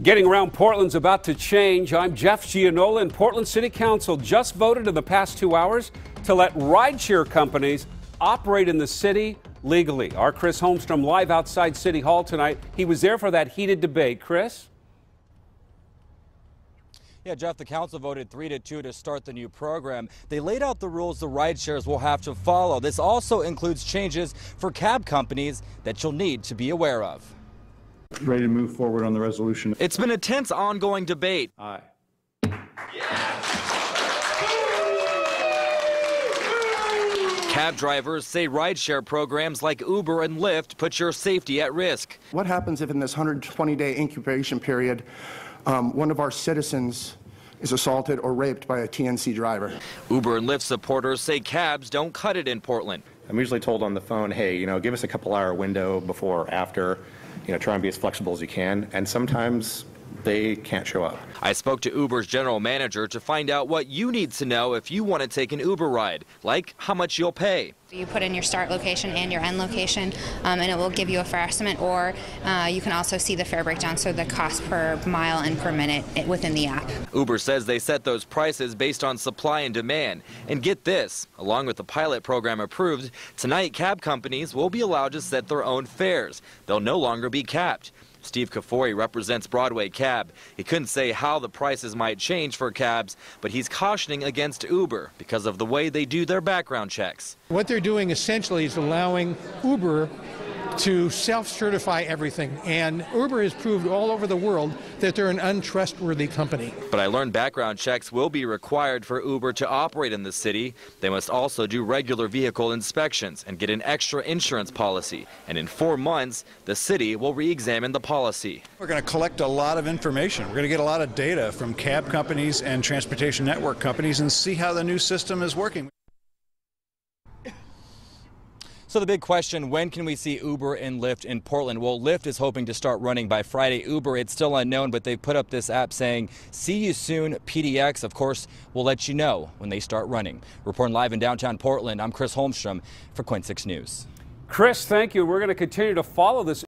Getting around Portland's about to change. I'm Jeff Gianola, and Portland City Council just voted in the past 2 hours to let rideshare companies operate in the city legally. Our Chris Holmstrom live outside City Hall tonight. He was there for that heated debate. Chris? Yeah, Jeff, the council voted 3-2 to start the new program. They laid out the rules the rideshares will have to follow. This also includes changes for cab companies that you'll need to be aware of. Ready to move forward on the resolution. It's been a tense ongoing debate. Aye. Cab drivers say rideshare programs like Uber and Lyft put your safety at risk. What happens if in this 120-day incubation period, one of our citizens is assaulted or raped by a TNC driver? Uber and Lyft supporters say cabs don't cut it in Portland. I'm usually told on the phone, hey, give us a couple-hour window before or after. Try and be as flexible as you can. And sometimes they can't show up. I spoke to Uber's general manager to find out what you need to know if you want to take an Uber ride, like how much you'll pay. You put in your start location and your end location, and it will give you a fare estimate, or you can also see the fare breakdown, so the cost per mile and per minute within the app. Uber says they set those prices based on supply and demand. And get this, along with the pilot program approved, tonight cab companies will be allowed to set their own fares. They'll no longer be capped. Steve Kafori represents Broadway Cab. He couldn't say how the prices might change for cabs, but he's cautioning against Uber because of the way they do their background checks. What they're doing essentially is allowing Uber to self-certify everything, and Uber has proved all over the world that they're an untrustworthy company. But I learned background checks will be required for Uber to operate in the city. They must also do regular vehicle inspections and get an extra insurance policy. And in 4 months, the city will re-examine the policy. We're going to collect a lot of information. We're going to get a lot of data from cab companies and transportation network companies and see how the new system is working. So the big question, when can we see Uber and Lyft in Portland? Well, Lyft is hoping to start running by Friday. Uber, it's still unknown, but they've put up this app saying, see you soon, PDX. Of course, we'll let you know when they start running. Reporting live in downtown Portland, I'm Chris Holmstrom for KOIN 6 News. Chris, thank you. We're going to continue to follow this